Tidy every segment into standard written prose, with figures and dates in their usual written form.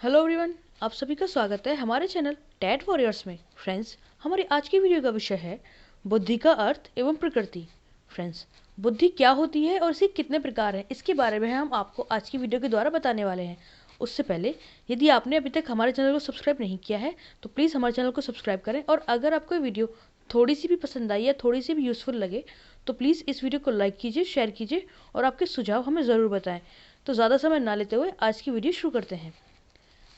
Hello everyone, आप सभी का स्वागत है हमारे चैनल टैट वॉरियर्स में। फ्रेंड्स, हमारी आज की वीडियो का विषय है बुद्धि का अर्थ एवं प्रकृति। फ्रेंड्स, बुद्धि क्या होती है और इसके कितने प्रकार हैं, इसके बारे में हम आपको आज की वीडियो के द्वारा बताने वाले हैं। उससे पहले यदि आपने अभी तक हमारे चैनल को सब्सक्राइब नहीं किया है तो प्लीज़ हमारे चैनल को सब्सक्राइब करें, और अगर आपको वीडियो थोड़ी सी भी पसंद आई या थोड़ी सी भी यूज़फुल लगे तो प्लीज़ इस वीडियो को लाइक कीजिए, शेयर कीजिए और आपके सुझाव हमें ज़रूर बताएं। तो ज़्यादा समय ना लेते हुए आज की वीडियो शुरू करते हैं।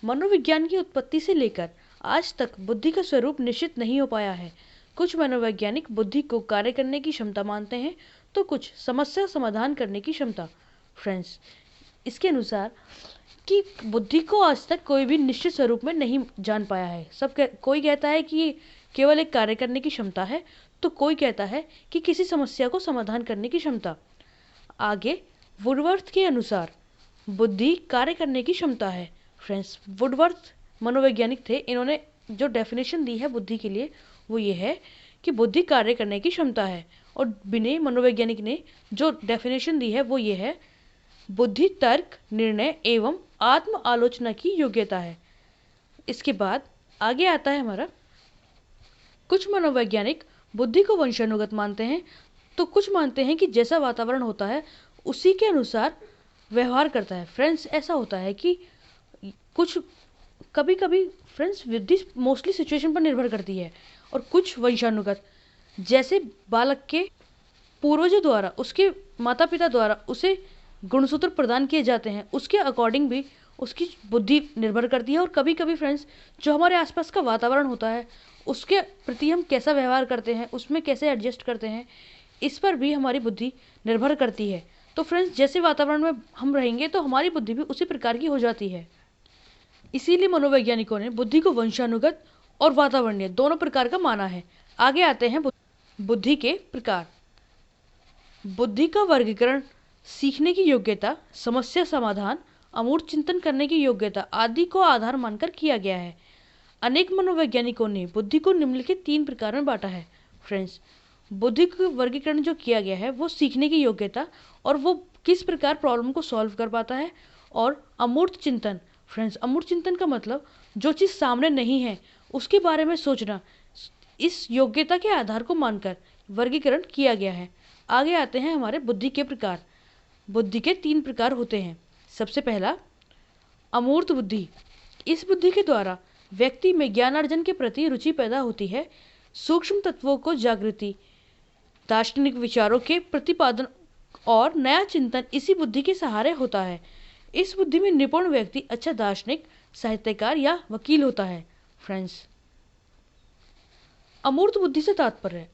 मनोविज्ञान की उत्पत्ति से लेकर आज तक बुद्धि का स्वरूप निश्चित नहीं हो पाया है। कुछ मनोवैज्ञानिक बुद्धि को कार्य करने की क्षमता मानते हैं तो कुछ समस्या समाधान करने की क्षमता। फ्रेंड्स, इसके अनुसार कि बुद्धि को आज तक कोई भी निश्चित स्वरूप में नहीं जान पाया है। कोई कहता है कि ये केवल एक कार्य करने की क्षमता है, तो कोई कहता है कि किसी समस्या को समाधान करने की क्षमता। आगे वुडवर्थ के अनुसार बुद्धि कार्य करने की क्षमता है। फ्रेंड्स, वुडवर्थ मनोवैज्ञानिक थे। इन्होंने जो डेफिनेशन दी है बुद्धि के लिए वो ये है कि बुद्धि कार्य करने की क्षमता है, और बिने मनोवैज्ञानिक ने जो डेफिनेशन दी है वो ये है, बुद्धि तर्क, निर्णय एवं आत्म आलोचना की योग्यता है। इसके बाद आगे आता है हमारा, कुछ मनोवैज्ञानिक बुद्धि को वंशानुगत मानते हैं तो कुछ मानते हैं कि जैसा वातावरण होता है उसी के अनुसार व्यवहार करता है। फ्रेंड्स, ऐसा होता है कि कुछ कभी कभी फ्रेंड्स बुद्धि मोस्टली सिचुएशन पर निर्भर करती है, और कुछ वंशानुगत, जैसे बालक के पूर्वजों द्वारा, उसके माता पिता द्वारा उसे गुणसूत्र प्रदान किए जाते हैं, उसके अकॉर्डिंग भी उसकी बुद्धि निर्भर करती है। और कभी कभी फ्रेंड्स, जो हमारे आसपास का वातावरण होता है उसके प्रति हम कैसा व्यवहार करते हैं, उसमें कैसे एडजस्ट करते हैं, इस पर भी हमारी बुद्धि निर्भर करती है। तो फ्रेंड्स, जैसे वातावरण में हम रहेंगे तो हमारी बुद्धि भी उसी प्रकार की हो जाती है। इसीलिए मनोवैज्ञानिकों ने बुद्धि को वंशानुगत और वातावरणीय दोनों प्रकार का माना है। आगे आते हैं बुद्धि के प्रकार। बुद्धि का वर्गीकरण सीखने की योग्यता, समस्या समाधान, अमूर्त चिंतन करने की योग्यता आदि को आधार मानकर किया गया है। अनेक मनोवैज्ञानिकों ने बुद्धि को निम्नलिखित 3 प्रकार में बांटा है। फ्रेंड्स, बुद्धि का वर्गीकरण जो किया गया है वो सीखने की योग्यता, और वो किस प्रकार प्रॉब्लम को सॉल्व कर पाता है, और अमूर्त चिंतन। फ्रेंड्स, अमूर्त चिंतन का मतलब जो चीज़ सामने नहीं है उसके बारे में सोचना। इस योग्यता के आधार को मानकर वर्गीकरण किया गया है। आगे आते हैं हमारे बुद्धि के प्रकार। बुद्धि के 3 प्रकार होते हैं। सबसे पहला, अमूर्त बुद्धि। इस बुद्धि के द्वारा व्यक्ति में ज्ञानार्जन के प्रति रुचि पैदा होती है। सूक्ष्म तत्वों को जागृति, दार्शनिक विचारों के प्रतिपादन और नया चिंतन इसी बुद्धि के सहारे होता है। इस बुद्धि में निपुण व्यक्ति अच्छा दार्शनिक, साहित्यकार या वकील होता है। फ्रेंड्स, अमूर्त बुद्धि से तात्पर्य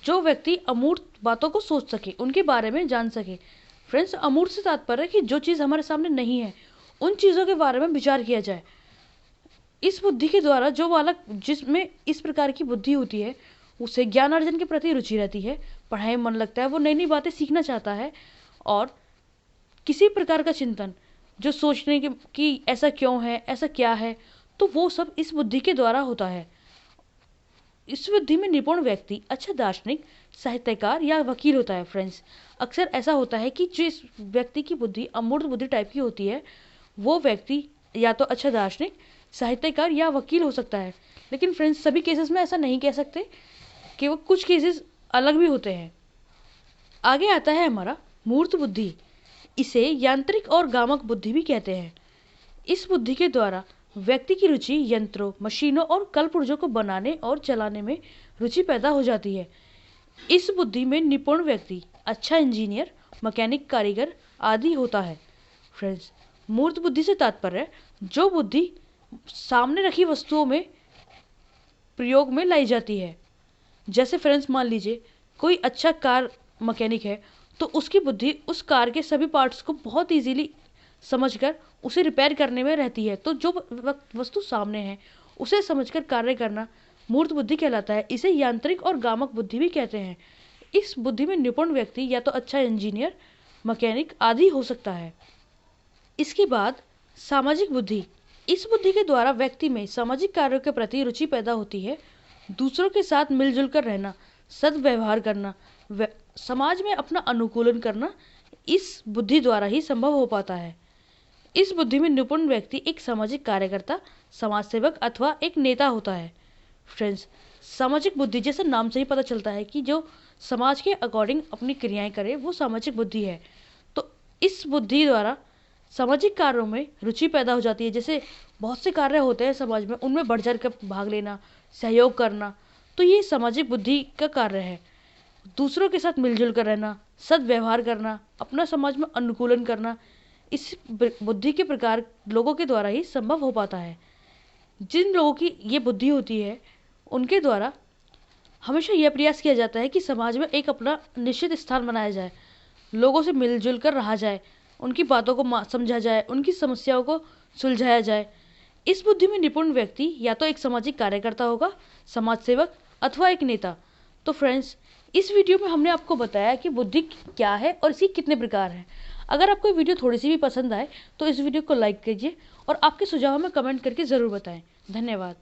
जो व्यक्ति अमूर्त बातों को सोच सके, उनके बारे में जान सके। फ्रेंड्स, अमूर्त से तात्पर्य कि जो चीज़ हमारे सामने नहीं है उन चीज़ों के बारे में विचार किया जाए। इस बुद्धि के द्वारा जो बालक, जिसमें इस प्रकार की बुद्धि होती है, उसे ज्ञानार्जन के प्रति रुचि रहती है, पढ़ाई में मन लगता है, वो नई नई बातें सीखना चाहता है, और किसी प्रकार का चिंतन, जो सोचने के कि ऐसा क्यों है, ऐसा क्या है, तो वो सब इस बुद्धि के द्वारा होता है। इस बुद्धि में निपुण व्यक्ति अच्छा दार्शनिक, साहित्यकार या वकील होता है। फ्रेंड्स, अक्सर ऐसा होता है कि जिस व्यक्ति की बुद्धि अमूर्त बुद्धि टाइप की होती है वो व्यक्ति या तो अच्छा दार्शनिक, साहित्यकार या वकील हो सकता है। लेकिन फ्रेंड्स, सभी केसेस में ऐसा नहीं कह सकते, कि वो कुछ केसेस अलग भी होते हैं। आगे आता है हमारा मूर्त बुद्धि। इसे यांत्रिक और गामक बुद्धि भी कहते हैं। इस बुद्धि के द्वारा व्यक्ति की रुचि यंत्रों, मशीनों और कलपुर्जों को बनाने और चलाने में रुचि पैदा हो जाती है। इस बुद्धि में निपुण व्यक्ति अच्छा इंजीनियर, मैकेनिक, कारीगर आदि होता है। फ्रेंड्स, मूर्त बुद्धि से तात्पर्य जो बुद्धि सामने रखी वस्तुओं में प्रयोग में लाई जाती है। जैसे फ्रेंड्स, मान लीजिए कोई अच्छा कार मैकेनिक है तो उसकी बुद्धि उस कार के सभी पार्ट्स को बहुत इजीली समझकर उसे रिपेयर करने में रहती है। तो जो वस्तु सामने है उसे समझकर कार्य करना मूर्त बुद्धि कहलाता है। इसे यांत्रिक और गामक बुद्धि भी कहते हैं। इस बुद्धि में निपुण व्यक्ति या तो अच्छा इंजीनियर, मैकेनिक आदि हो सकता है। इसके बाद सामाजिक बुद्धि। इस बुद्धि के द्वारा व्यक्ति में सामाजिक कार्यों के प्रति रुचि पैदा होती है। दूसरों के साथ मिलजुल कर रहना, सद्व्यवहार करना, समाज में अपना अनुकूलन करना इस बुद्धि द्वारा ही संभव हो पाता है। इस बुद्धि में निपुण व्यक्ति एक सामाजिक कार्यकर्ता, समाज सेवक अथवा एक नेता होता है। फ्रेंड्स, सामाजिक बुद्धि जैसे नाम से ही पता चलता है कि जो समाज के अकॉर्डिंग अपनी क्रियाएं करे वो सामाजिक बुद्धि है। तो इस बुद्धि द्वारा सामाजिक कार्यों में रुचि पैदा हो जाती है। जैसे बहुत से कार्य होते हैं समाज में, उनमें बढ़ चढ़ कर भाग लेना, सहयोग करना, तो ये सामाजिक बुद्धि का कार्य है। दूसरों के साथ मिलजुल कर रहना, सद्व्यवहार करना, अपना समाज में अनुकूलन करना, इस बुद्धि के प्रकार लोगों के द्वारा ही संभव हो पाता है। जिन लोगों की ये बुद्धि होती है उनके द्वारा हमेशा यह प्रयास किया जाता है कि समाज में एक अपना निश्चित स्थान बनाया जाए, लोगों से मिलजुल कर रहा जाए, उनकी बातों को समझा जाए, उनकी समस्याओं को सुलझाया जाए। इस बुद्धि में निपुण व्यक्ति या तो एक सामाजिक कार्यकर्ता होगा, समाज सेवक अथवा एक नेता। तो फ्रेंड्स, इस वीडियो में हमने आपको बताया कि बुद्धि क्या है और इसकी कितने प्रकार हैं। अगर आपको वीडियो थोड़ी सी भी पसंद आए तो इस वीडियो को लाइक कीजिए और आपके सुझाव में कमेंट करके ज़रूर बताएं। धन्यवाद।